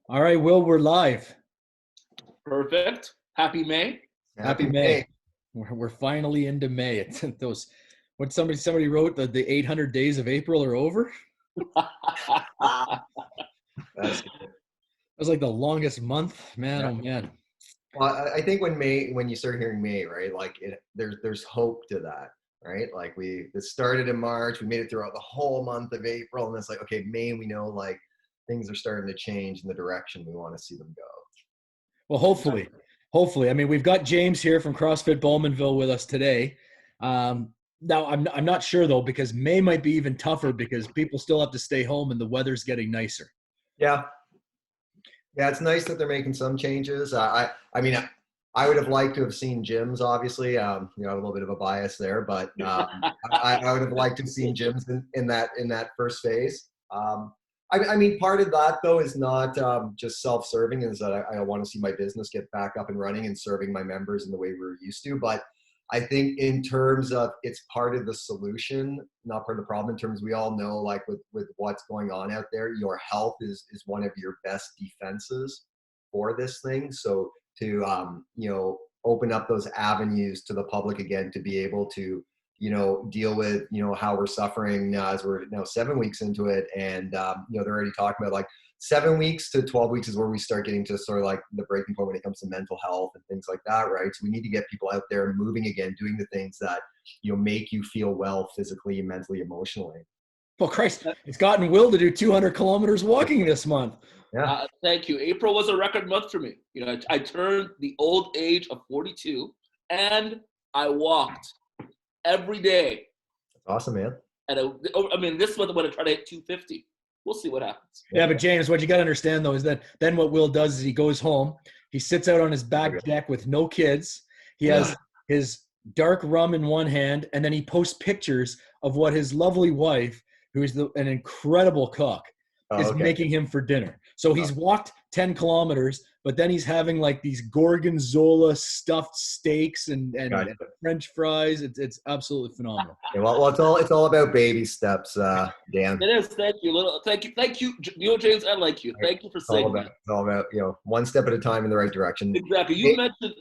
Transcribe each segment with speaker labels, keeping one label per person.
Speaker 1: All right, Will, we're live.
Speaker 2: Perfect. Happy May.
Speaker 1: Happy May. We're finally into May. It's those, what somebody wrote, that the 800 days of April are over.
Speaker 3: That's good.
Speaker 1: It was like the longest month, man. Yeah. Oh man.
Speaker 3: Well, I think when you start hearing May, right? Like there's hope to that, right? Like it started in March, we made it throughout the whole month of April, and it's like, okay, May, we know like things are starting to change in the direction we want to see them go.
Speaker 1: Well, hopefully. I mean, we've got James here from CrossFit Bowmanville with us today. Now, I'm not sure though, because May might be even tougher because people still have to stay home and the weather's getting nicer.
Speaker 3: Yeah, it's nice that they're making some changes. I mean, I would have liked to have seen gyms, obviously. I have a little bit of a bias there, but I would have liked to have seen gyms in that first phase. I mean, part of that though is not just self-serving, is that I want to see my business get back up and running and serving my members in the way we were used to. But I think in terms of, it's part of the solution, not part of the problem. In terms, we all know, like with what's going on out there, your health is one of your best defenses for this thing. So to open up those avenues to the public again, to be able to deal with how we're suffering as we're now 7 weeks into it, and they're already talking about like 7 weeks to 12 weeks is where we start getting to sort of like the breaking point when it comes to mental health and things like that, right? So we need to get people out there moving again, doing the things that make you feel well physically, mentally, emotionally.
Speaker 1: Well, Christ, it's gotten Will to do 200 kilometers walking this month.
Speaker 3: Yeah.
Speaker 2: Thank you. April was a record month for me. I turned the old age of 42 and I walked every day.
Speaker 3: That's awesome, man.
Speaker 2: And this month I'm going to try to hit 250. We'll see what happens.
Speaker 1: Yeah, but James, what you got to understand though is that then what Will does is he goes home, he sits out on his back deck with no kids. He has his dark rum in one hand, and then he posts pictures of what his lovely wife, who is an incredible cook, is making him for dinner. So he's walked 10 kilometers, but then he's having like these gorgonzola stuffed steaks and French fries. It's absolutely phenomenal.
Speaker 3: Yeah, well, it's all about baby steps, Dan.
Speaker 2: It is. Thank you. Thank you. James, I like you. Thank you for saying that.
Speaker 3: It's all about one step at a time in the right direction.
Speaker 2: Exactly. You mentioned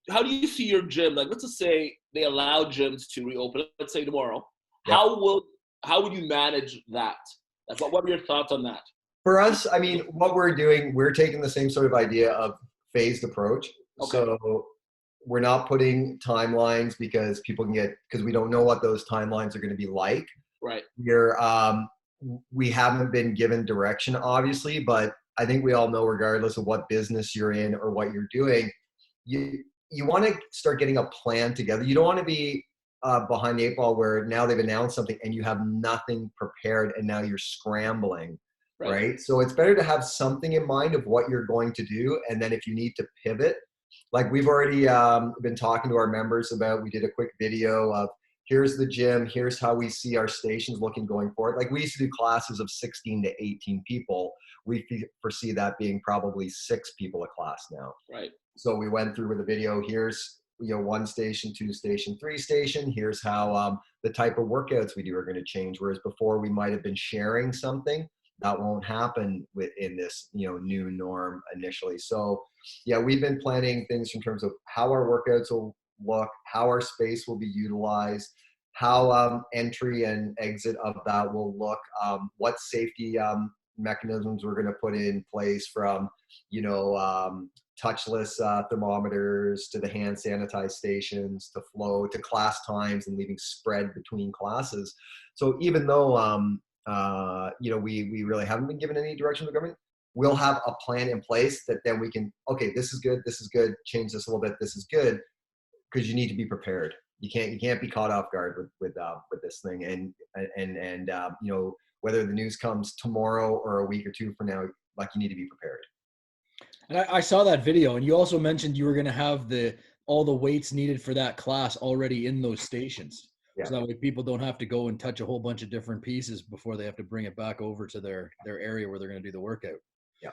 Speaker 2: how do you see your gym? Like, let's just say they allow gyms to reopen. Let's say tomorrow. Yep. How would you manage that? Like, what are your thoughts on that?
Speaker 3: For us, I mean, what we're doing, we're taking the same sort of idea of phased approach. Okay. So we're not putting timelines because we don't know what those timelines are going to be like.
Speaker 2: Right.
Speaker 3: We haven't been given direction, obviously, but I think we all know, regardless of what business you're in or what you're doing, you want to start getting a plan together. You don't want to be behind the eight ball where now they've announced something and you have nothing prepared and now you're scrambling. Right. So it's better to have something in mind of what you're going to do. And then if you need to pivot, like we've already been talking to our members about, we did a quick video of, here's the gym, here's how we see our stations looking going forward. Like we used to do classes of 16 to 18 people. We foresee that being probably 6 people a class now.
Speaker 2: Right.
Speaker 3: So we went through with a video, here's 1 station, 2 station, 3 station. Here's how the type of workouts we do are going to change. Whereas before we might have been sharing something. That won't happen within this, new norm initially. So yeah, we've been planning things in terms of how our workouts will look, how our space will be utilized, how entry and exit of that will look, what safety mechanisms we're going to put in place, from, touchless thermometers to the hand sanitized stations, to flow, to class times and leaving spread between classes. So even though, we really haven't been given any direction from the government, we'll have a plan in place that then we can, okay, this is good, change this a little bit, this is good, because you need to be prepared. You can't be caught off guard with this thing, and whether the news comes tomorrow or a week or 2 from now, like, you need to be prepared.
Speaker 1: And I saw that video, and you also mentioned you were going to have all the weights needed for that class already in those stations. Yeah. So that way people don't have to go and touch a whole bunch of different pieces before they have to bring it back over to their area where they're going to do the workout.
Speaker 3: Yeah.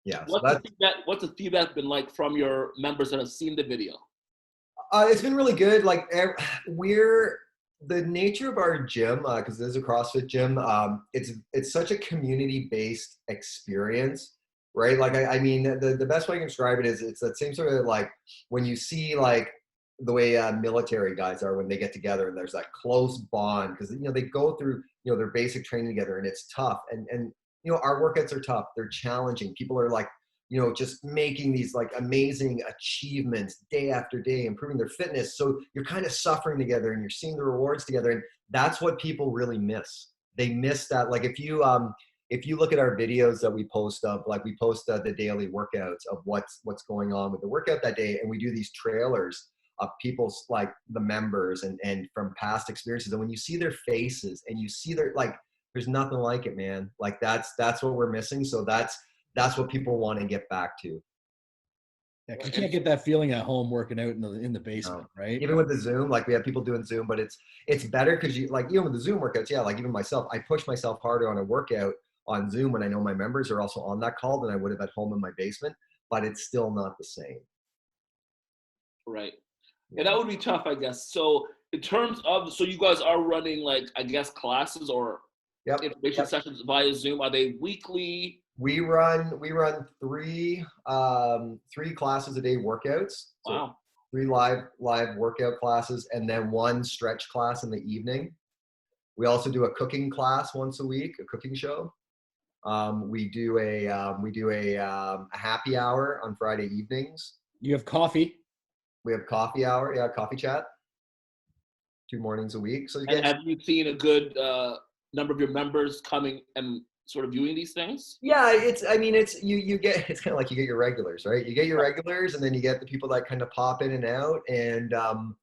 Speaker 3: Yeah.
Speaker 2: What's the feedback been like from your members that have seen the video?
Speaker 3: It's been really good. Like, the nature of our gym, because it is a CrossFit gym, it's such a community-based experience, right? Like, I mean, the best way I can describe it is it's that same sort of like when you see like the way military guys are when they get together and there's that close bond because they go through their basic training together and it's tough and our workouts are tough, they're challenging. People are like just making these like amazing achievements day after day, improving their fitness. So you're kind of suffering together and you're seeing the rewards together. And that's what people really miss. They miss that. Like if you look at our videos that we post of, like we post the daily workouts of what's going on with the workout that day. And we do these trailers of people's like the members and from past experiences. And when you see their faces and you see their, like, there's nothing like it, man. Like that's what we're missing. So that's what people want to get back to.
Speaker 1: Yeah, you can't get that feeling at home working out in the basement, right?
Speaker 3: Even with the Zoom, like we have people doing Zoom, but it's better because you like even with the Zoom workouts, yeah, like even myself, I push myself harder on a workout on Zoom when I know my members are also on that call than I would have at home in my basement, but it's still not the same.
Speaker 2: Right. Yeah, that would be tough, I guess. So in terms of, so you guys are running like, I guess, classes or information sessions via Zoom. Are they weekly?
Speaker 3: We run three classes a day workouts.
Speaker 2: Wow.
Speaker 3: So 3 live workout classes and then 1 stretch class in the evening. We also do a cooking class once a week, a cooking show. We do a happy hour on Friday evenings.
Speaker 1: You have coffee.
Speaker 3: We have coffee hour, coffee chat. 2 mornings a week. So
Speaker 2: have you seen a good number of your members coming and sort of viewing these things?
Speaker 3: Yeah, it's you get, it's kind of like you get your regulars, right? You get your regulars and then you get the people that kind of pop in and out. And a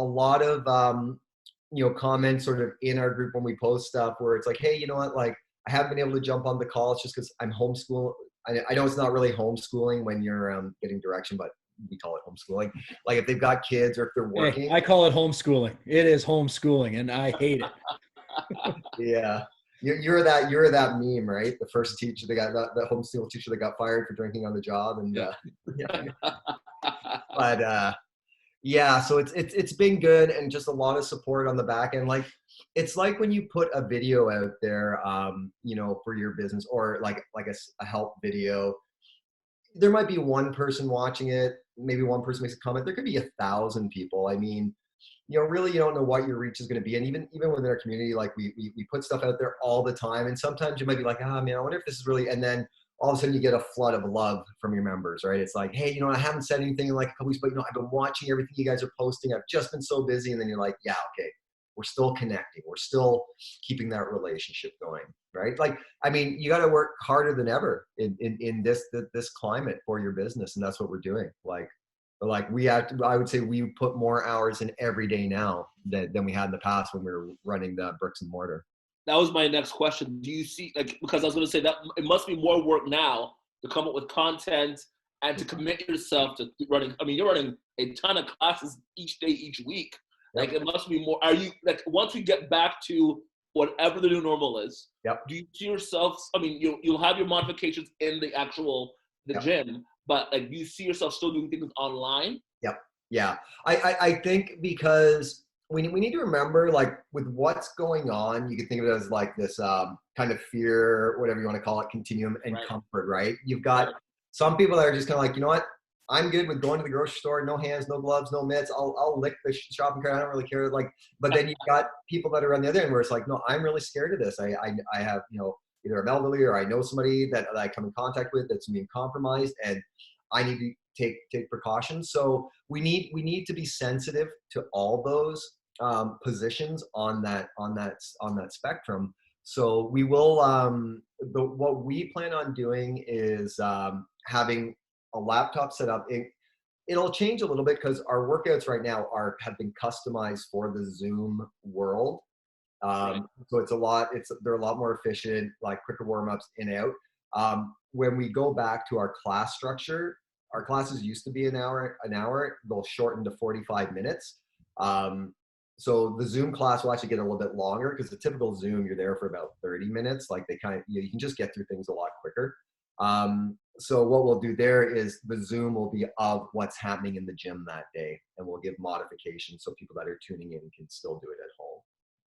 Speaker 3: lot of comments sort of in our group when we post stuff where it's like, hey, you know what, like I haven't been able to jump on the call. It's just because I'm homeschool. I know it's not really homeschooling when you're getting direction, but we call it homeschooling. Like if they've got kids or if they're working.
Speaker 1: Hey, I call it homeschooling. It is homeschooling and I hate it.
Speaker 3: Yeah. You're that meme, right? The first teacher, the homeschool teacher that got fired for drinking on the job. And but yeah, so it's been good and just a lot of support on the back end. Like it's like when you put a video out there, for your business or like a help video, there might be one person watching it. Maybe one person makes a comment. There could be 1,000 people. I mean, really you don't know what your reach is going to be. And even within our community, like we put stuff out there all the time. And sometimes you might be like, man, I wonder if this is really, and then all of a sudden you get a flood of love from your members, right? It's like, hey, I haven't said anything in like a couple weeks, but I've been watching everything you guys are posting. I've just been so busy. And then you're like, yeah, okay, we're still connecting. We're still keeping that relationship going, right? Like, I mean, you got to work harder than ever in this climate for your business. And that's what we're doing. Like I would say we put more hours in every day now than we had in the past when we were running the bricks and mortar.
Speaker 2: That was my next question. Do you see, like, because I was going to say that it must be more work now to come up with content and to commit yourself to running. I mean, you're running a ton of classes each day, each week. Like it must be more. Are you like, once we get back to whatever the new normal is, do you see yourself, I mean, you'll have your modifications in the actual, gym, but like, do you see yourself still doing things online?
Speaker 3: Yeah. I think because we need to remember, like with what's going on, you can think of it as like this kind of fear, whatever you want to call it, continuum and comfort, right? You've got some people that are just kind of like, you know what? I'm good with going to the grocery store, no hands, no gloves, no mitts. I'll lick the shopping cart. I don't really care. Like, but then you've got people that are on the other end where it's like, no, I'm really scared of this. I have, either I'm elderly or I know somebody that I come in contact with that's being compromised and I need to take precautions. So we need to be sensitive to all those positions on that spectrum. So we will, what we plan on doing is having a laptop set up. It'll change a little bit because our workouts right now have been customized for the Zoom world. So they're a lot more efficient, like quicker warm-ups in and out. When we go back to our class structure, our classes used to be an hour, they'll shorten to 45 minutes. So the Zoom class will actually get a little bit longer because the typical Zoom, you're there for about 30 minutes. Like you can just get through things a lot quicker. So what we'll do there is the Zoom will be of what's happening in the gym that day, and we'll give modifications so people that are tuning in can still do it at home.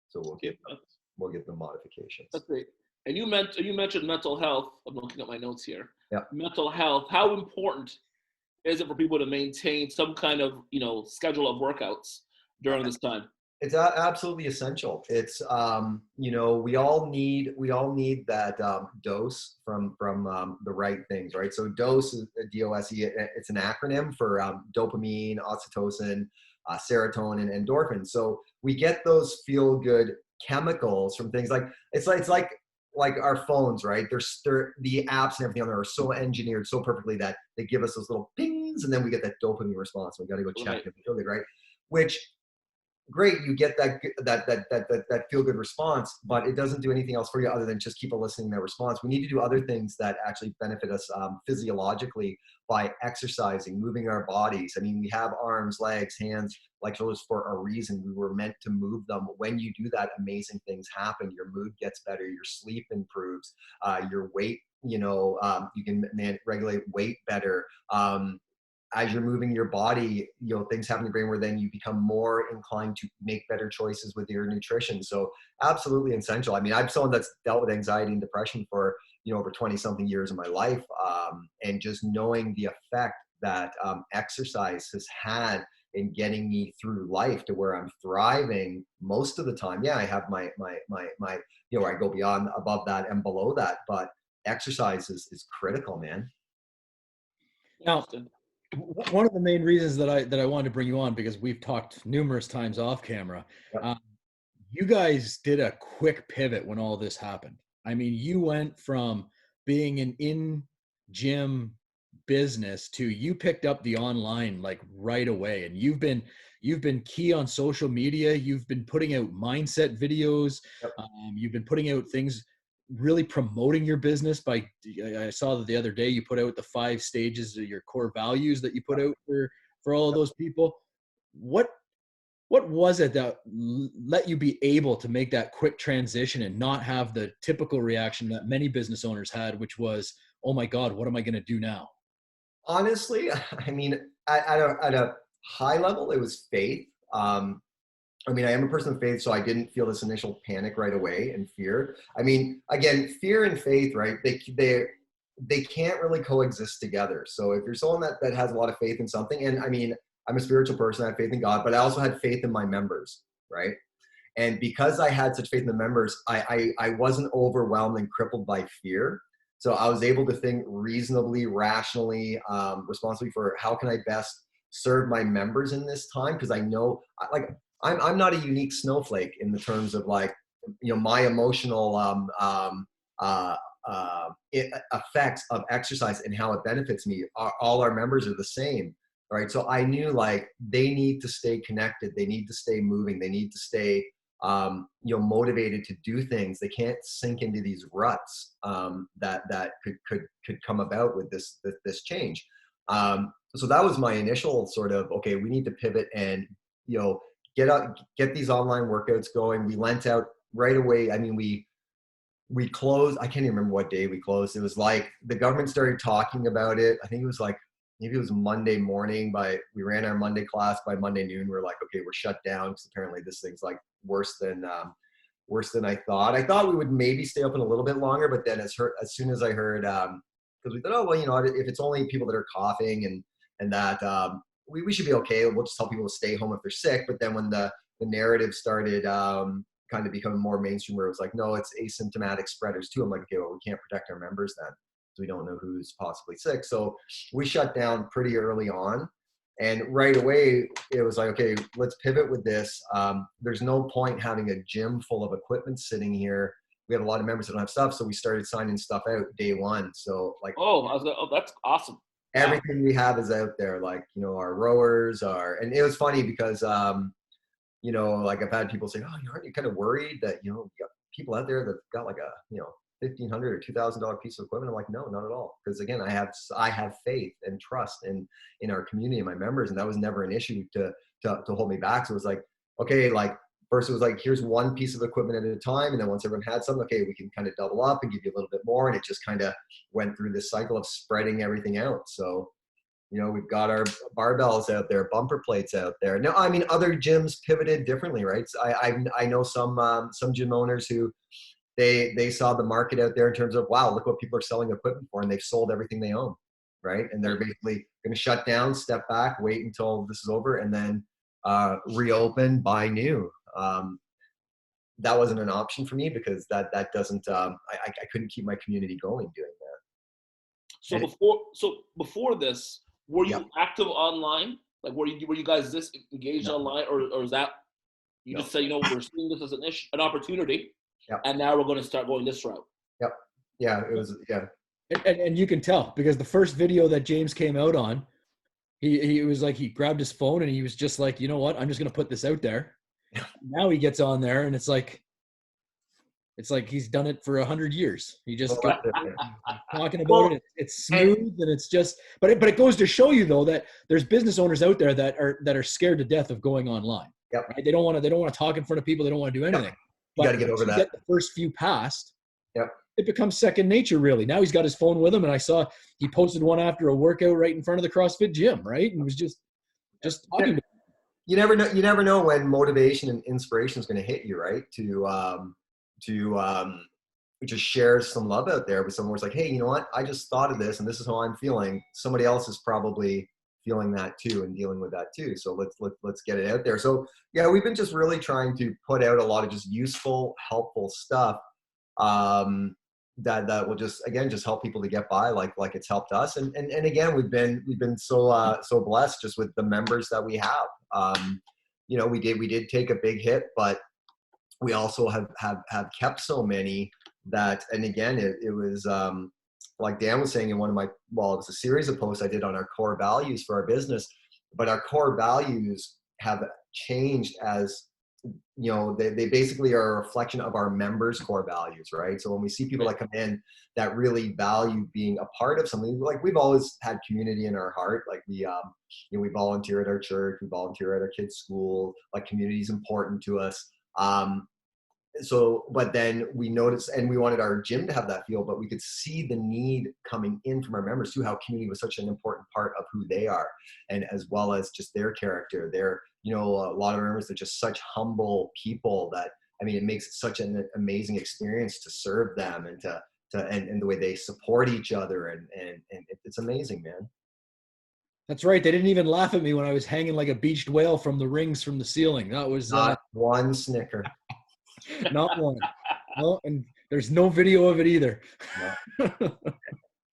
Speaker 3: So we'll give them modifications.
Speaker 2: That's great. And you mentioned mental health. I'm looking at my notes here.
Speaker 3: Yeah.
Speaker 2: Mental health. How important is it for people to maintain some kind of schedule of workouts during this time?
Speaker 3: It's absolutely essential. It's we all need that dose from the right things, right? So dose is DOSE. It's an acronym for dopamine, oxytocin, serotonin, endorphin. So we get those feel good chemicals from things like it's like our phones, right? They're the apps and everything on there are so engineered so perfectly that they give us those little pings, and then we get that dopamine response. We got to go check if we feel good, right? Which great, you get that feel good response, but it doesn't do anything else for you other than just keep eliciting that response. We need to do other things that actually benefit us physiologically by exercising, moving our bodies. I mean, we have arms, legs, hands, like shoulders for a reason. We were meant to move them. When you do that, amazing things happen. Your mood gets better, your sleep improves, your weight, you can regulate weight better. As you're moving your body, things happen in your brain where then you become more inclined to make better choices with your nutrition. So absolutely essential. I mean, I'm someone that's dealt with anxiety and depression for, over 20 something years of my life. And just knowing the effect that exercise has had in getting me through life to where I'm thriving most of the time. Yeah, I have my where I go beyond, above that and below that, but exercise is critical, man.
Speaker 1: Now, one of the main reasons that I wanted to bring you on, because we've talked numerous times off camera,
Speaker 3: Yep.
Speaker 1: You guys did a quick pivot when all this happened. I mean, you went from being an in-gym business to you picked up the online like right away, and you've been key on social media. You've been putting out mindset videos.
Speaker 3: Yep.
Speaker 1: You've been putting out things, really promoting your business I saw that the other day you put out the 5 stages of your core values that you put out for all of those people. What was it that let you be able to make that quick transition and not have the typical reaction that many business owners had, which was, oh my God, what am I going to do now?
Speaker 3: Honestly, I mean, at a high level, it was faith. I mean, I am a person of faith, so I didn't feel this initial panic right away and fear. I mean, again, fear and faith, right? They can't really coexist together. So if you're someone that has a lot of faith in something, and I mean, I'm a spiritual person, I have faith in God, but I also had faith in my members, right? And because I had such faith in the members, I wasn't overwhelmed and crippled by fear. So I was able to think reasonably, rationally, responsibly for how can I best serve my members in this time? Because I know, like, I'm not a unique snowflake in the terms of like, my emotional effects of exercise and how it benefits me. All our members are the same, right? So I knew like they need to stay connected, they need to stay moving, they need to stay motivated to do things. They can't sink into these ruts that could come about with this change. So that was my initial sort of, okay, we need to pivot and get these online workouts going. We lent out right away. I mean, we closed, I can't even remember what day we closed. It was like the government started talking about it. I think it was like, maybe it was Monday morning, we ran our Monday class by Monday noon. We're like, okay, we're shut down because apparently this thing's like worse than I thought. I thought we would maybe stay open a little bit longer, but then as soon as I heard, because we thought, oh, well, if it's only people that are coughing and that, we should be okay. We'll just tell people to stay home if they're sick. But then when the narrative started kind of becoming more mainstream, where it was like, no, it's asymptomatic spreaders too. I'm like, okay, well, we can't protect our members then, because we don't know who's possibly sick. So we shut down pretty early on. And right away, it was like, okay, let's pivot with this. There's no point having a gym full of equipment sitting here. We have a lot of members that don't have stuff. So we started signing stuff out day one. So like,
Speaker 2: that's awesome.
Speaker 3: Everything we have is out there, like, our rowers and it was funny because, like I've had people say, oh, aren't you kind of worried that, you got people out there that got like a, $1,500 or $2,000 piece of equipment? I'm like, no, not at all. Because again, I have faith and trust in our community and my members. And that was never an issue to hold me back. So it was like, okay, like First, it was like, here's one piece of equipment at a time. And then once everyone had something, okay, we can kind of double up and give you a little bit more. And it just kind of went through this cycle of spreading everything out. So, we've got our barbells out there, bumper plates out there. No, I mean, other gyms pivoted differently, right? So I know some gym owners who they saw the market out there in terms of, wow, look what people are selling equipment for, and they've sold everything they own, right? And they're basically going to shut down, step back, wait until this is over, and then reopen, buy new. That wasn't an option for me because that doesn't I couldn't keep my community going doing that.
Speaker 2: So before this, were you active online? Like were you guys this engaged online, or is that you just say, we're seeing this as an opportunity, and now we're going to start going this route?
Speaker 3: Yep. Yeah, it was. Yeah.
Speaker 1: And you can tell because the first video that James came out on, he was like, he grabbed his phone and he was just like, you know what, I'm just going to put this out there. Now he gets on there and it's like he's done it for 100 years. He just got talking about it. It's smooth and it's just, but it goes to show you though that there's business owners out there that are scared to death of going online.
Speaker 3: Yep.
Speaker 1: Right? They don't want to talk in front of people. They don't want to do anything.
Speaker 3: Yep. You got to get over that.
Speaker 1: Get the first few past.
Speaker 3: Yep.
Speaker 1: It becomes second nature, really. Now he's got his phone with him, and I saw he posted one after a workout right in front of the CrossFit gym, right? And was just talking.
Speaker 3: You never know when motivation and inspiration is going to hit you, right? To just share some love out there with someone who's like, hey, you know what? I just thought of this, and this is how I'm feeling. Somebody else is probably feeling that too and dealing with that too. So let's get it out there. So yeah, we've been just really trying to put out a lot of just useful, helpful stuff. That will just help people to get by like it's helped us. And again, we've been so blessed just with the members that we have. We did take a big hit, but we also have kept so many that, and again, it was, like Dan was saying in one of it was a series of posts I did on our core values for our business, but our core values have changed as, they basically are a reflection of our members' core values, right? So when we see people that come in that really value being a part of something, like we've always had community in our heart. Like we volunteer at our church, we volunteer at our kids' school, like community is important to us. But then we noticed, and we wanted our gym to have that feel, but we could see the need coming in from our members too, how community was such an important part of who they are, and as well as just their character. They're, a lot of members are just such humble people that, it makes it such an amazing experience to serve them and and the way they support each other. And it's amazing, man.
Speaker 1: That's right. They didn't even laugh at me when I was hanging like a beached whale from the rings from the ceiling. That was
Speaker 3: not one snicker.
Speaker 1: Not one. No, and there's no video of it either.
Speaker 2: No.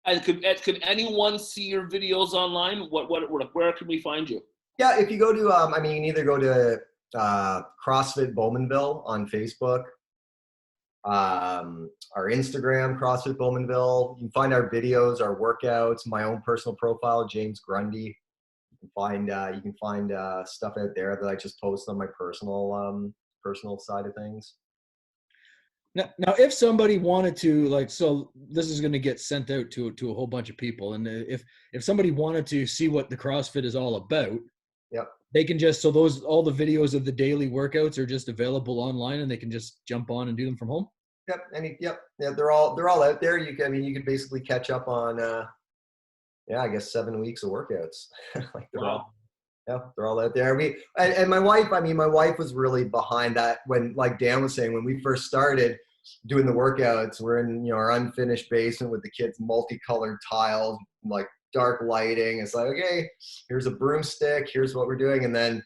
Speaker 2: And could anyone see your videos online? Where can we find you?
Speaker 3: Yeah, if you go to, you can either go to CrossFit Bowmanville on Facebook, our Instagram, CrossFit Bowmanville. You can find our videos, our workouts, my own personal profile, James Grundy. You can find stuff out there that I just post on my personal side of things.
Speaker 1: Now, if somebody wanted to, so this is going to get sent out to a whole bunch of people, and if somebody wanted to see what the CrossFit is all about,
Speaker 3: yep,
Speaker 1: they can just all the videos of the daily workouts are just available online, and they can just jump on and do them from home.
Speaker 3: Yep, they're all out there. You can basically catch up on I guess 7 weeks of workouts. They're all out there. And my wife was really behind that when, like Dan was saying, when we first started doing the workouts, we're in our unfinished basement with the kids' multicolored tiles, like dark lighting. It's like, okay, here's a broomstick, here's what we're doing. And then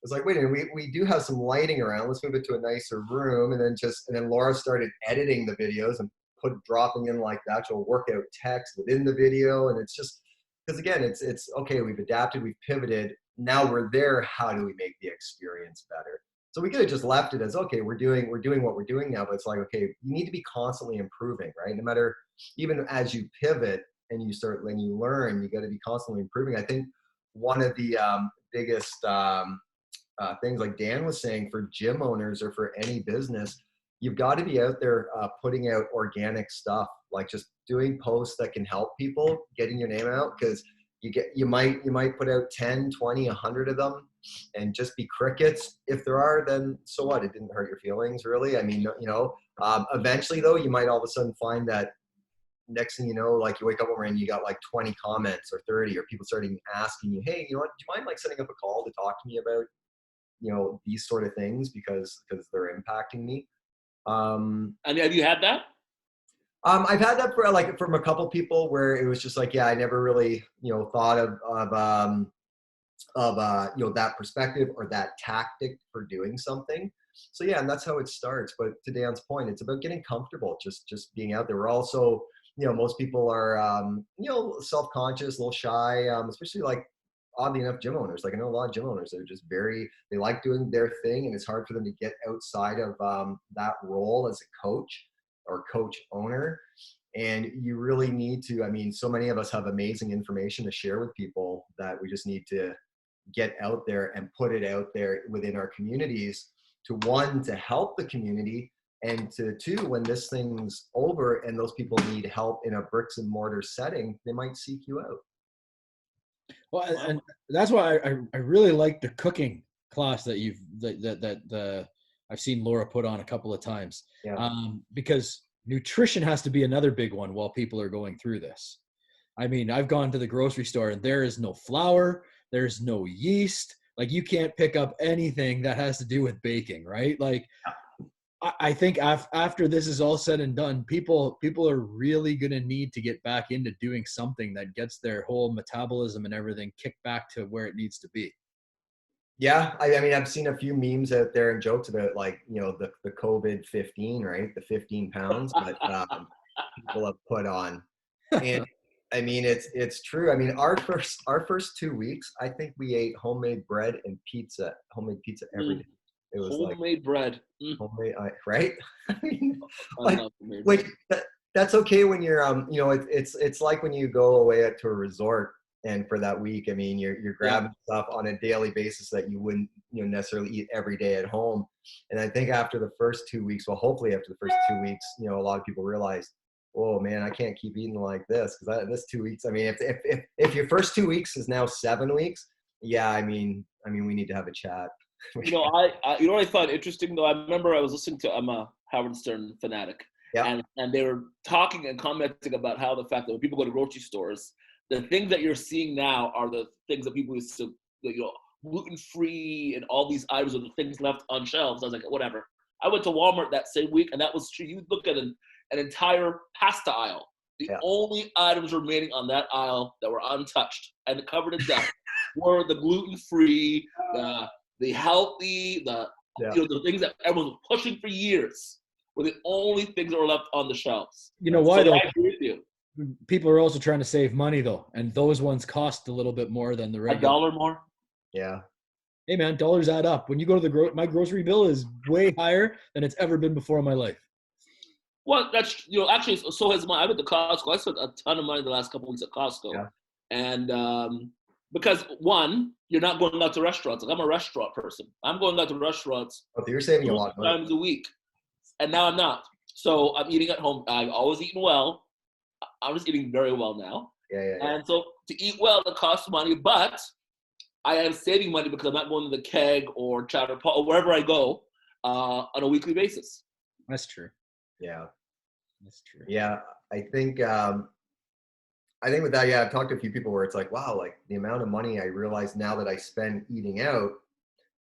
Speaker 3: it's like, wait a minute, we do have some lighting around. Let's move it to a nicer room. And then Laura started editing the videos and dropping in like the actual workout text within the video. And it's just, because again, it's okay, we've adapted, we've pivoted, now we're there, how do we make the experience better? So we could have just left it as, okay, we're doing what we're doing now, but it's like, okay, you need to be constantly improving, right? No matter, even as you pivot and you learn, you got to be constantly improving. I think one of the biggest things, like Dan was saying, for gym owners or for any business, you've got to be out there putting out organic stuff, like just doing posts that can help people, getting your name out. Because you might put out 10, 20, 100 of them and just be crickets. If there are, then so what? It didn't hurt your feelings, really. I mean, eventually though, you might all of a sudden find that next thing you know, like you wake up one morning and you got like 20 comments or 30, or people starting asking you, hey, you know what, do you mind like setting up a call to talk to me about, these sort of things because they're impacting me.
Speaker 2: And have you had that?
Speaker 3: I've had that from a couple people where it was just like, yeah, I never really, thought of that perspective or that tactic for doing something. So yeah, and that's how it starts. But to Dan's point, it's about getting comfortable, just being out there. We're also, most people are, self-conscious, a little shy, especially like oddly enough, gym owners. Like I know a lot of gym owners that are just they like doing their thing, and it's hard for them to get outside of that role as a coach or coach owner. And you really need to, I mean, so many of us have amazing information to share with people that we just need to get out there and put it out there within our communities to, one, to help the community, and to two, when this thing's over and those people need help in a bricks and mortar setting, they might seek you out.
Speaker 1: Well, and that's why I really like the cooking class that I've seen Laura put on a couple of times.
Speaker 3: Yeah.
Speaker 1: Because nutrition has to be another big one while people are going through this. I mean, I've gone to the grocery store and there is no flour, there's no yeast. Like you can't pick up anything that has to do with baking, right? Like I think after this is all said and done, people are really going to need to get back into doing something that gets their whole metabolism and everything kicked back to where it needs to be.
Speaker 3: Yeah. I mean, I've seen a few memes out there and jokes about like, the COVID 15, right? The 15 pounds that people have put on. And I mean, it's true. I mean, our first 2 weeks, I think we ate homemade bread and homemade pizza every day. It was
Speaker 2: homemade bread.
Speaker 3: Homemade, right? I mean, like that's okay when you're it's like when you go away to a resort and for that week, I mean, you're grabbing stuff on a daily basis that you wouldn't necessarily eat every day at home. And I think after the first 2 weeks, well, hopefully after the first 2 weeks, a lot of people realize, oh man, I can't keep eating like this, because this 2 weeks. I mean, if your first 2 weeks is now 7 weeks, yeah, I mean, we need to have a chat.
Speaker 2: I what I found interesting though. I remember I was listening to, I'm a Howard Stern fanatic, and they were talking and commenting about how the fact that when people go to grocery stores, the things that you're seeing now are the things that people used to, gluten-free and all these items are the things left on shelves. I was like, whatever. I went to Walmart that same week, and that was true. You look at an entire pasta aisle. The only items remaining on that aisle that were untouched and covered in dust were the gluten-free, the healthy, the things that everyone was pushing for years were the only things that were left on the shelves.
Speaker 1: You know why, though?
Speaker 2: I agree with you.
Speaker 1: People are also trying to save money, though, and those ones cost a little bit more than the regular.
Speaker 2: $1 more?
Speaker 3: Yeah.
Speaker 1: Hey, man, dollars add up. When you go to my grocery bill is way higher than it's ever been before in my life.
Speaker 2: Well, that's, actually, so has mine. I went to Costco. I spent a ton of money the last couple of weeks at Costco.
Speaker 3: Yeah.
Speaker 2: And because, one, you're not going out to restaurants. Like, I'm a restaurant person. I'm going out to restaurants.
Speaker 3: Oh, you're saving a lot of money.
Speaker 2: Times a week. And now I'm not. So I'm eating at home. I've always eaten well. I'm just eating very well now.
Speaker 3: Yeah.
Speaker 2: And so to eat well, it costs money. But I am saving money because I'm not going to the Keg or Chowder Paw or wherever I go on a weekly basis.
Speaker 1: That's true.
Speaker 3: Yeah.
Speaker 1: That's true.
Speaker 3: Yeah. I think with that, I've talked to a few people where it's like, wow, like the amount of money I realize now that I spend eating out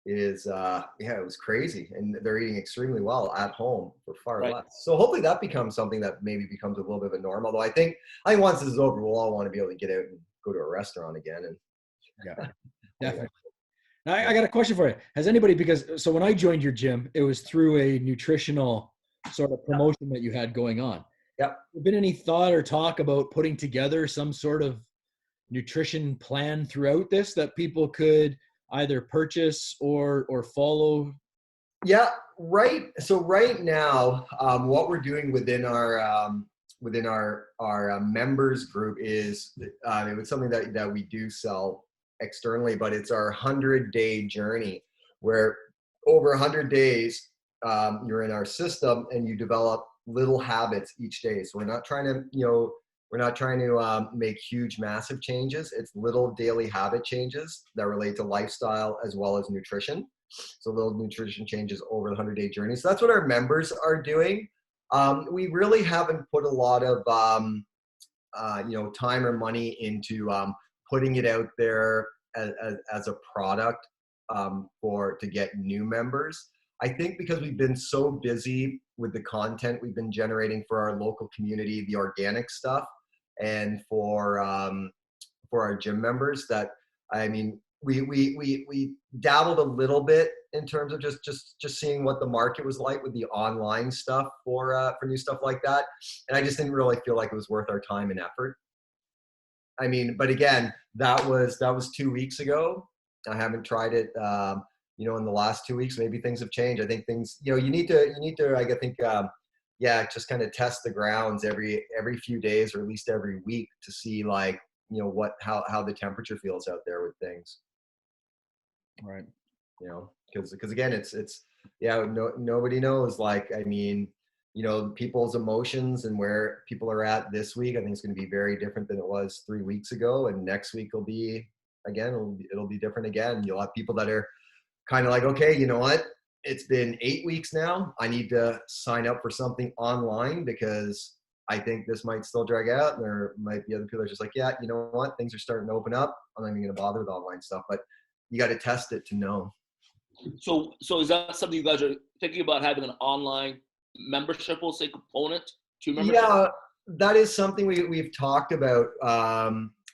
Speaker 3: is, it was crazy. And they're eating extremely well at home for far less. So hopefully that becomes something that maybe becomes a little bit of a norm. Although I think once this is over, we'll all want to be able to get out and go to a restaurant again. And
Speaker 1: yeah, definitely. Now, I got a question for you. Has anybody, so when I joined your gym, it was through a nutritional sort of promotion that you had going on.
Speaker 3: Yep.
Speaker 1: Have been any thought or talk about putting together some sort of nutrition plan throughout this that people could either purchase or follow? Yeah,
Speaker 3: right. So right now, what we're doing within our members group is it was something that we do sell externally, but it's our 100-day journey, where over 100 days you're in our system and you develop little habits each day. So we're not trying to We're not trying to make huge, massive changes. It's little daily habit changes that relate to lifestyle as well as nutrition. So little nutrition changes over the 100-day journey. So that's what our members are doing. We really haven't put a lot of time or money into putting it out there as a product to get new members. I think because we've been so busy with the content we've been generating for our local community, the organic stuff, and for our gym members, that I mean, we dabbled a little bit in terms of just seeing what the market was like with the online stuff for new stuff like that, and I just didn't really feel like it was worth our time and effort. I mean, but again, that was 2 weeks ago. I haven't tried it, in the last 2 weeks. Maybe things have changed. I think things, you need to, I think, just kind of test the grounds every few days, or at least every week, to see like, how the temperature feels out there with things.
Speaker 1: Right.
Speaker 3: Because again, it's nobody knows. Like, I mean, people's emotions and where people are at this week, I think it's going to be very different than it was 3 weeks ago. And next week will be, again, it'll be different again. You'll have people that are kind of like, okay, you know what? It's been 8 weeks now. I need to sign up for something online because I think this might still drag out. And there might be other people that are just like, yeah, you know what? Things are starting to open up. I'm not even going to bother with online stuff, but you got to test it to know.
Speaker 2: So is that something you guys are thinking about, having an online membership, we'll say, component to membership?
Speaker 3: Yeah, that is something we've talked about,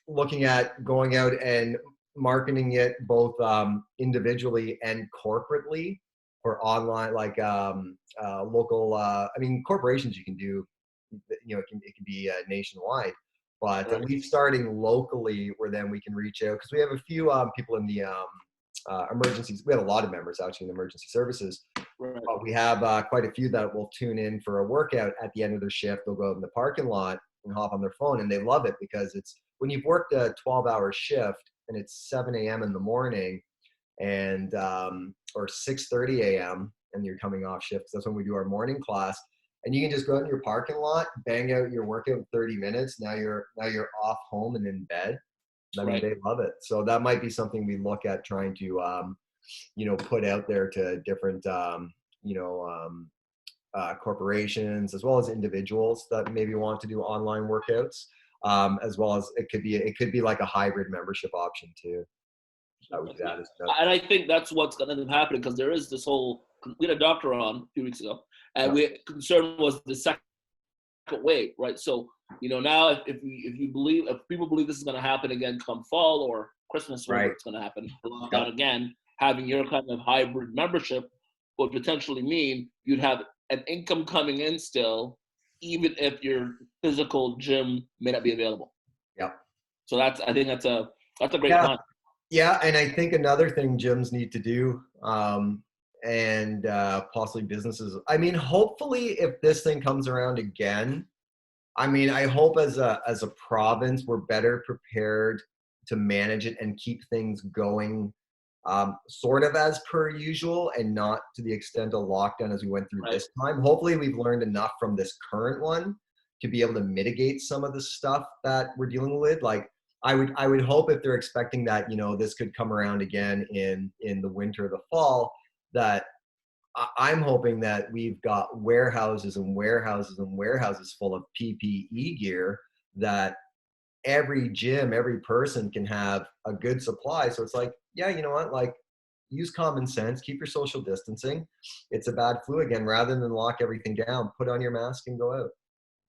Speaker 3: looking at going out and marketing it both individually and corporately, or online, like local. I mean, corporations you can do, it can be nationwide, but at least starting locally, where then we can reach out, because we have a few people in the emergencies. We have a lot of members actually in emergency services.
Speaker 2: Right.
Speaker 3: But we have quite a few that will tune in for a workout at the end of their shift. They'll go out in the parking lot and hop on their phone, and they love it, because it's when you've worked a 12-hour shift and it's 7 a.m. in the morning, and or 6:30 a.m. and you're coming off shift. That's when we do our morning class, and you can just go out in your parking lot, bang out your workout in 30 minutes. Now you're off home and in bed. I mean, they love it. So that might be something we look at trying to put out there to different corporations, as well as individuals that maybe want to do online workouts, as well as it could be like a hybrid membership option too.
Speaker 2: And I think that's what's going to end up happening, because there is this whole, we had a doctor on a few weeks ago, and concern was the second wave, right? So now if people believe this is going to happen again come fall or Christmas, whenever it's going to happen, again, having your kind of hybrid membership would potentially mean you'd have an income coming in still, even if your physical gym may not be available.
Speaker 3: Yeah.
Speaker 2: So I think that's a great plan.
Speaker 3: Yeah, and I think another thing gyms need to do, and possibly businesses, I mean, hopefully if this thing comes around again, I mean, I hope as a province, we're better prepared to manage it and keep things going sort of as per usual, and not to the extent of lockdown as we went through this time. Hopefully we've learned enough from this current one to be able to mitigate some of the stuff that we're dealing with. Like, I would hope, if they're expecting that, this could come around again in the winter or the fall, that I'm hoping that we've got warehouses and warehouses and warehouses full of PPE gear, that every gym, every person can have a good supply. So it's like, yeah, you know what, like, use common sense, keep your social distancing. It's a bad flu again. Rather than lock everything down, put on your mask and go out.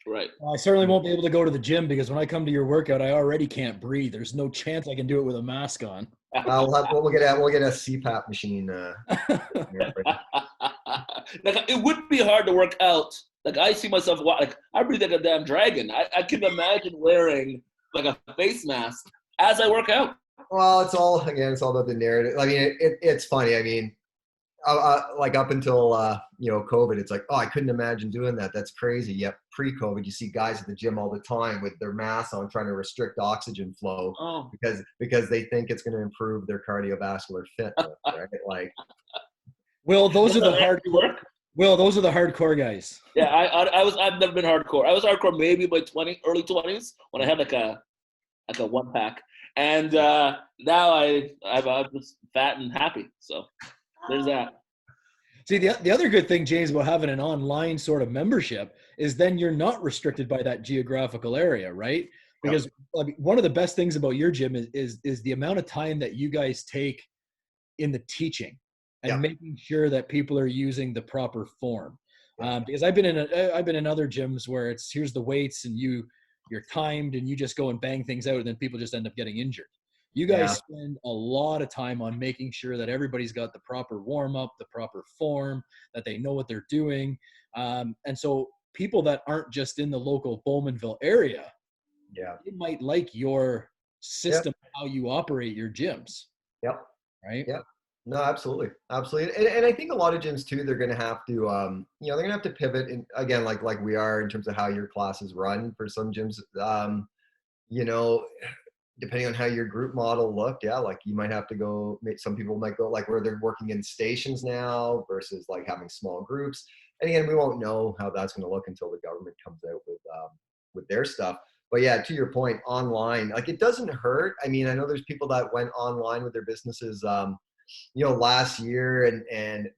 Speaker 2: Right.
Speaker 1: Well, I certainly won't be able to go to the gym, because when I come to your workout, I already can't breathe. There's no chance I can do it with a mask on.
Speaker 3: We'll get a CPAP machine.
Speaker 2: Like, it would be hard to work out. Like, I see myself, like, I breathe like a damn dragon. I can imagine wearing like a face mask as I work out.
Speaker 3: Well, it's all about the narrative. I mean, it's funny. I mean, like up until COVID, it's like, oh, I couldn't imagine doing that. That's crazy. Yep. Pre-COVID, you see guys at the gym all the time with their masks on, trying to restrict oxygen flow because they think it's going to improve their cardiovascular fitness. Right? Like,
Speaker 1: Will, those are the hard work. Will, those are the hardcore guys.
Speaker 2: Yeah, I've never been hardcore. I was hardcore maybe by early 20s when I had like a one pack, and now I'm just fat and happy. So there's that.
Speaker 1: See, the other good thing, James, about having an online sort of membership is then you're not restricted by that geographical area, right? Because I mean, one of the best things about your gym is the amount of time that you guys take in the teaching and making sure that people are using the proper form. Because I've been in other gyms where it's here's the weights and you're timed and you just go and bang things out and then people just end up getting injured. You guys spend a lot of time on making sure that everybody's got the proper warm up, the proper form, that they know what they're doing. And so people that aren't just in the local Bowmanville area, they might like your system, how you operate your gyms. Right.
Speaker 3: Yep. No, absolutely. Absolutely. And I think a lot of gyms too, they're going to have to, they're going to have to pivot in, again, like we are in terms of how your classes run for some gyms, depending on how your group model looked. Yeah. Like you might have to go, some people might go like where they're working in stations now versus like having small groups. And again, we won't know how that's going to look until the government comes out with their stuff. But yeah, to your point, online, like it doesn't hurt. I mean, I know there's people that went online with their businesses, last year, and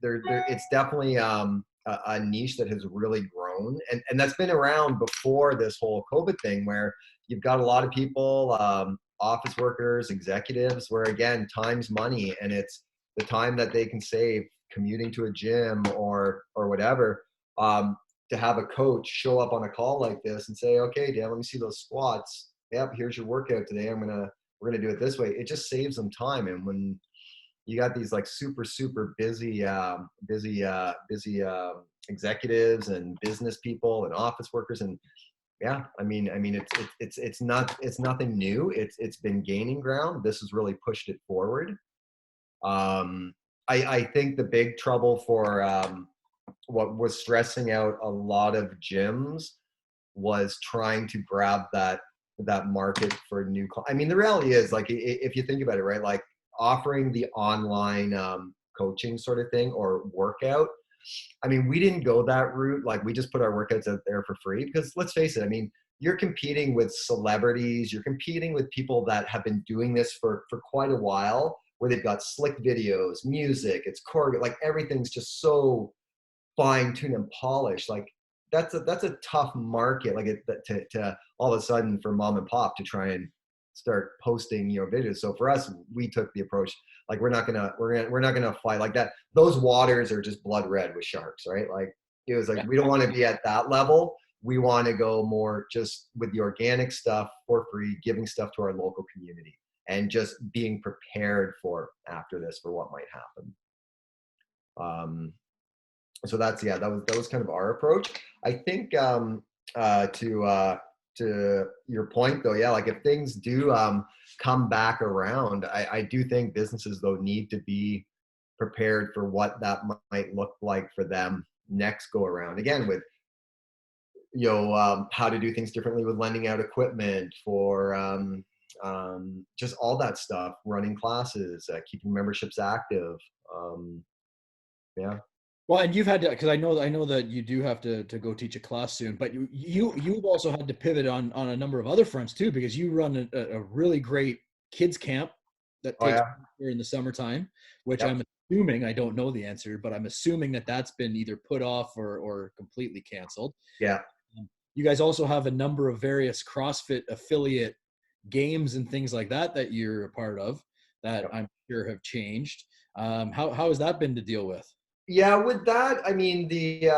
Speaker 3: it's definitely a niche that has really grown, and that's been around before this whole COVID thing, where you've got a lot of people, office workers, executives, where again, time's money, and it's the time that they can save commuting to a gym or whatever. To have a coach show up on a call like this and say, okay, Dan, let me see those squats. Yep, here's your workout today. We're gonna do it this way. It just saves them time. And when you got these like super busy executives and business people and office workers, and it's nothing new. It's been gaining ground. This has really pushed it forward. I think the big trouble for what was stressing out a lot of gyms was trying to grab that market for new. I mean, the reality is, like, if you think about it, right, like offering the online coaching sort of thing or workout. I mean, we didn't go that route. Like, we just put our workouts out there for free because let's face it, I mean, you're competing with celebrities, you're competing with people that have been doing this for quite a while, where they've got slick videos, music, it's core, like everything's just so fine-tuned and polished. Like that's a tough market, like to all of a sudden for mom and pop to try and start posting videos. So for us, we took the approach like we're not gonna fight like that. Those waters are just blood red with sharks, right? Like it was like we don't want to be at that level. We want to go more just with the organic stuff for free, giving stuff to our local community, and just being prepared for after this for what might happen. So that was kind of our approach. I think to your point though, like if things do come back around, I do think businesses though need to be prepared for what that might look like for them next go around. Again, with how to do things differently with lending out equipment for just all that stuff, running classes, keeping memberships active.
Speaker 1: Well, and you've had to, because I know that you do have to go teach a class soon, but you've also had to pivot on a number of other fronts too, because you run a really great kids camp that takes place here in the summertime, which I'm assuming, I don't know the answer, but I'm assuming that that's been either put off or completely canceled.
Speaker 3: Yeah.
Speaker 1: You guys also have a number of various CrossFit affiliate games and things like that you're a part of that I'm sure have changed. How has that been to deal with?
Speaker 3: Yeah, with that, I mean the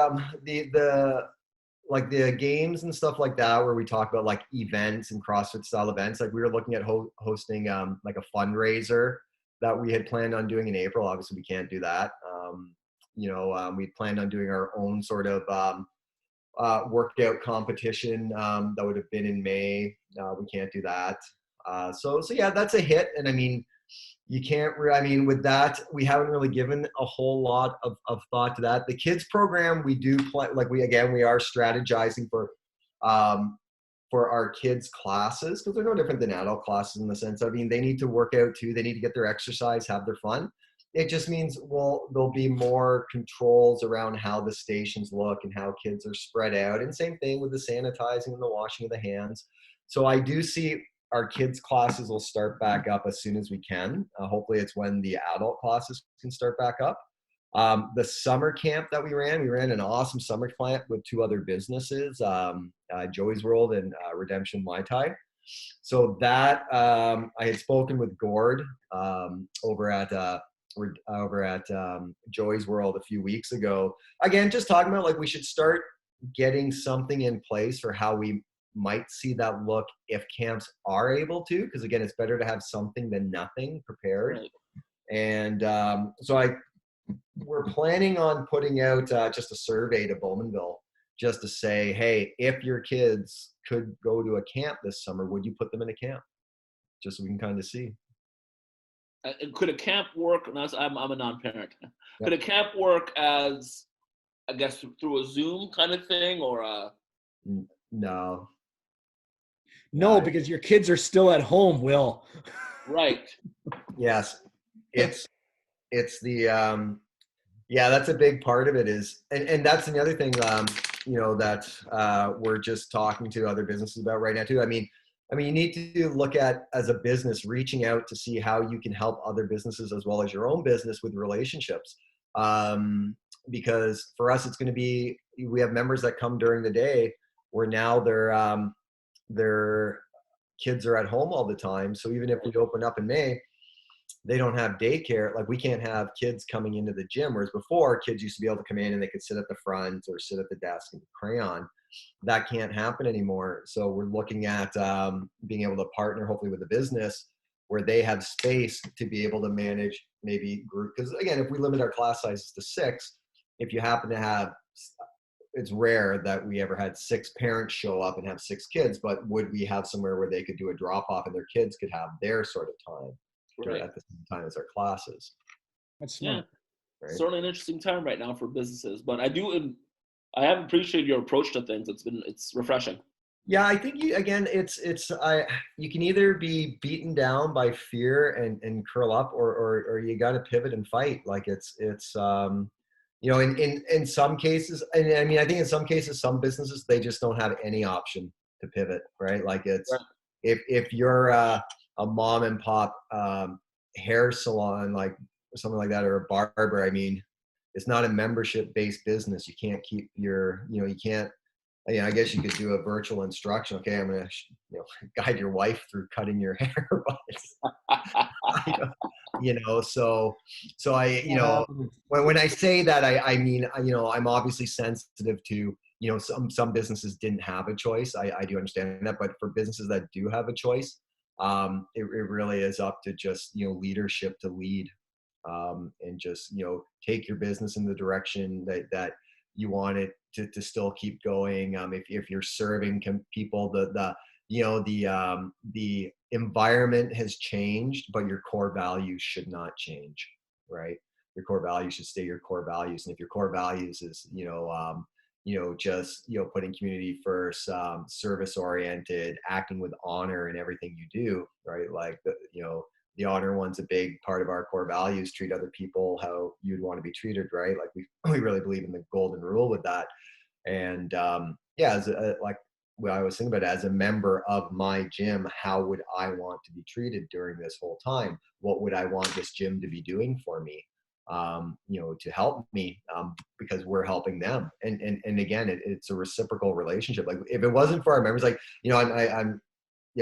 Speaker 3: like the games and stuff like that, where we talk about like events and CrossFit style events. Like we were looking at hosting like a fundraiser that we had planned on doing in April. Obviously, we can't do that. We planned on doing our own sort of workout competition that would have been in May. We can't do that. So yeah, that's a hit. And I mean, you can't with that, we haven't really given a whole lot of thought to that. The kids program, we do play, like we are strategizing for our kids classes, because they're no different than adult classes in the sense, I mean, they need to work out too. They need to get their exercise, have their fun. it just means, well, there'll be more controls around how the stations look and how kids are spread out. And same thing with the sanitizing and the washing of the hands. So I do see our kids' classes will start back up as soon as we can. Hopefully it's when the adult classes can start back up. The summer camp that we ran an awesome summer camp with 2 other businesses, Joey's World and Redemption Mai Tai. So that I had spoken with Gord over at Joey's World a few weeks ago. Again, just talking about like we should start getting something in place for how we might see that look if camps are able to, because again, it's better to have something than nothing prepared.
Speaker 2: Right.
Speaker 3: And so we're planning on putting out just a survey to Bowmanville just to say, hey, if your kids could go to a camp this summer, would you put them in a camp? Just so we can kind of see.
Speaker 2: Could a camp work? I'm a non-parent.
Speaker 3: Yep.
Speaker 2: Could a camp work as, I guess, through a Zoom kind of thing, or a?
Speaker 3: No.
Speaker 1: No, because your kids are still at home, Will.
Speaker 2: Right.
Speaker 3: Yes. It's the yeah, that's a big part of it is, and that's the other thing that we're just talking to other businesses about right now too. I mean, you need to look at, as a business, reaching out to see how you can help other businesses as well as your own business with relationships. Because for us, it's going to be, we have members that come during the day where now their kids are at home all the time. So even if we open up in May, they don't have daycare. Like we can't have kids coming into the gym. Whereas before, kids used to be able to come in and they could sit at the front or sit at the desk and crayon. That can't happen anymore. So we're looking at being able to partner hopefully with a business where they have space to be able to manage maybe group. Because again, if we limit our class sizes to 6, if you happen to have, it's rare that we ever had 6 parents show up and have 6 kids, but would we have somewhere where they could do a drop off and their kids could have their sort of time at the same time as our classes?
Speaker 1: That's smart.
Speaker 2: Yeah. Right? Certainly an interesting time right now for businesses, but I have appreciated your approach to things. It's refreshing.
Speaker 3: Yeah, I think you can either be beaten down by fear and curl up, or you got to pivot and fight. Like it's in some cases, and I mean, I think in some cases, some businesses, they just don't have any option to pivot, right? Like it's, right. If you're a mom and pop hair salon, like something like that, or a barber, I mean, it's not a membership-based business. You can't keep you can't, I guess you could do a virtual instruction. Okay, I'm going to, guide your wife through cutting your hair. So I, when I say that, I mean, I'm obviously sensitive to, some businesses didn't have a choice. I do understand that, but for businesses that do have a choice, it really is up to just, leadership to lead. And just, take your business in the direction that you want it to still keep going. If you're serving people, the environment has changed, but your core values should not change, right? Your core values should stay your core values. And if your core values is, just, putting community first, service oriented, acting with honor in everything you do, right? Like the honor one's a big part of our core values. Treat other people how you'd want to be treated, right? Like we really believe in the golden rule with that. And like what I was thinking about, as a member of my gym, how would I want to be treated during this whole time? What would I want this gym to be doing for me? To help me, because we're helping them. And again, it's a reciprocal relationship. Like if it wasn't for our members, like,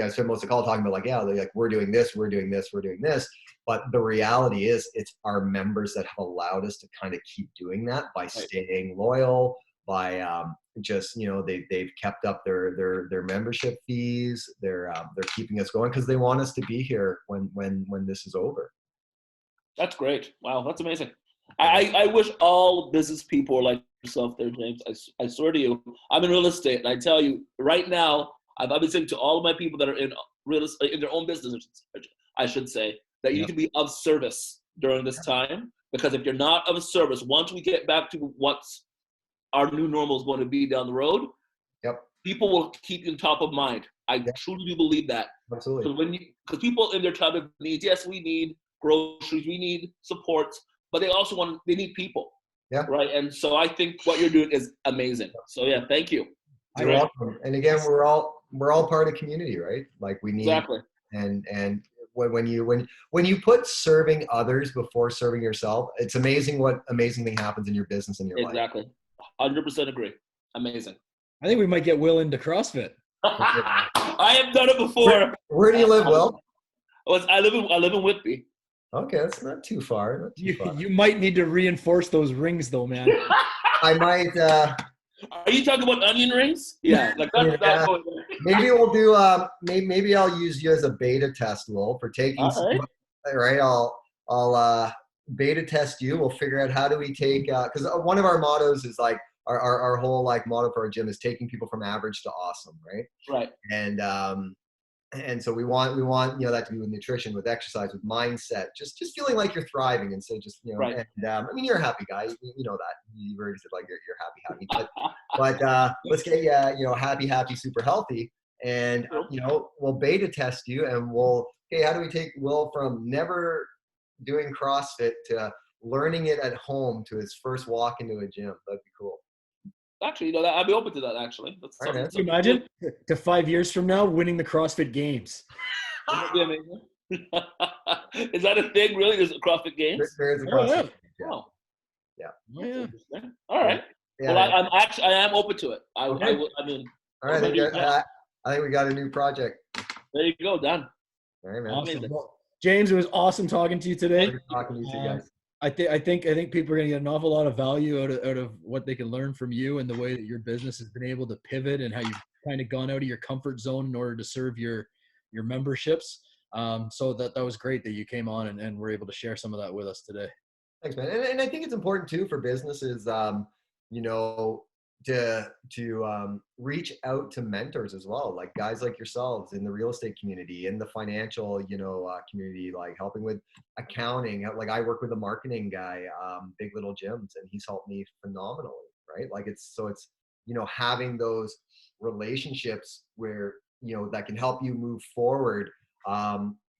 Speaker 3: I spent most of the call talking about we're doing this, we're doing this, we're doing this. But the reality is it's our members that have allowed us to kind of keep doing that by staying loyal, by just, they've kept up their membership fees. They're keeping us going because they want us to be here when this is over.
Speaker 2: That's great. Wow, that's amazing. I wish all business people were like yourself there, James. I swear to you, I'm in real estate, and I tell you right now, I've been saying to all of my people that are in real estate, in their own business, I should say, that you need to be of service during this time. Because if you're not of service, once we get back to what's our new normal is going to be down the road, people will keep you top of mind. I truly do believe that.
Speaker 3: Absolutely.
Speaker 2: Because people in their time of needs, yes, we need groceries, we need support, but they need people.
Speaker 3: Yeah.
Speaker 2: Right. And so I think what you're doing is amazing. So yeah, thank you.
Speaker 3: You're welcome. And again, we're all part of community, right? Like we need,
Speaker 2: exactly.
Speaker 3: And when you put serving others before serving yourself, it's amazing what amazing thing happens in your business and your life.
Speaker 2: Exactly. 100% agree. Amazing.
Speaker 1: I think we might get Will into CrossFit.
Speaker 2: I have done it before.
Speaker 3: Where do you live, Will?
Speaker 2: I live in Whitby.
Speaker 3: Okay, that's not too far. Not too far.
Speaker 1: You might need to reinforce those rings, though, man.
Speaker 3: I might.
Speaker 2: Are you talking about onion rings? Yeah, like that's
Speaker 3: Yeah. Maybe we'll do. Maybe I'll use you as a beta test, Will, for taking.
Speaker 2: All right.
Speaker 3: I'll beta test you. We'll figure out how do we take. Because one of our mottos is like our whole like motto for our gym is taking people from average to awesome, right?
Speaker 2: Right.
Speaker 3: And so we want that to be with nutrition, with exercise, with mindset, just feeling like you're thriving instead of just
Speaker 2: right.
Speaker 3: And I mean, you're a happy guy, you know that you've already said like you're happy, but let's get you happy, super healthy, and we'll beta test you, and how do we take Will from never doing CrossFit to learning it at home to his first walk into a gym? That'd be cool.
Speaker 2: Actually, I'd be open to that. Actually,
Speaker 1: can you imagine to 5 years from now winning the CrossFit Games?
Speaker 2: Wouldn't that be amazing? Is that a thing? Really? There's a CrossFit Games?
Speaker 3: There is a CrossFit.
Speaker 2: Oh,
Speaker 3: yeah.
Speaker 2: Yeah. All right.
Speaker 3: Yeah,
Speaker 2: well, I am open to it. I will. I mean.
Speaker 3: All right. I think we got a new project.
Speaker 2: There you go. Done.
Speaker 3: All right, man.
Speaker 1: Awesome. Well, James, it was awesome talking to you today.
Speaker 3: Great talking to you two guys.
Speaker 1: I think people are going to get an awful lot of value out of what they can learn from you and the way that your business has been able to pivot and how you've kind of gone out of your comfort zone in order to serve your memberships. So that was great that you came on and were able to share some of that with us today.
Speaker 3: Thanks, man. And I think it's important too for businesses, to reach out to mentors as well, like guys like yourselves in the real estate community, in the financial, community, like helping with accounting. Like I work with a marketing guy, Big Little Gyms, and he's helped me phenomenally, right? Like it's having those relationships where, that can help you move forward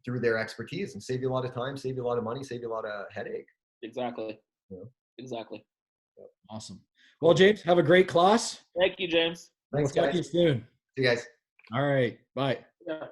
Speaker 3: through their expertise and save you a lot of time, save you a lot of money, save you a lot of headache.
Speaker 2: Exactly. Exactly.
Speaker 1: Awesome. Well, James, have a great class.
Speaker 2: Thank you, James.
Speaker 3: Thanks,
Speaker 1: We'll talk to you soon.
Speaker 3: See you guys.
Speaker 1: All right. Bye.
Speaker 2: Yeah.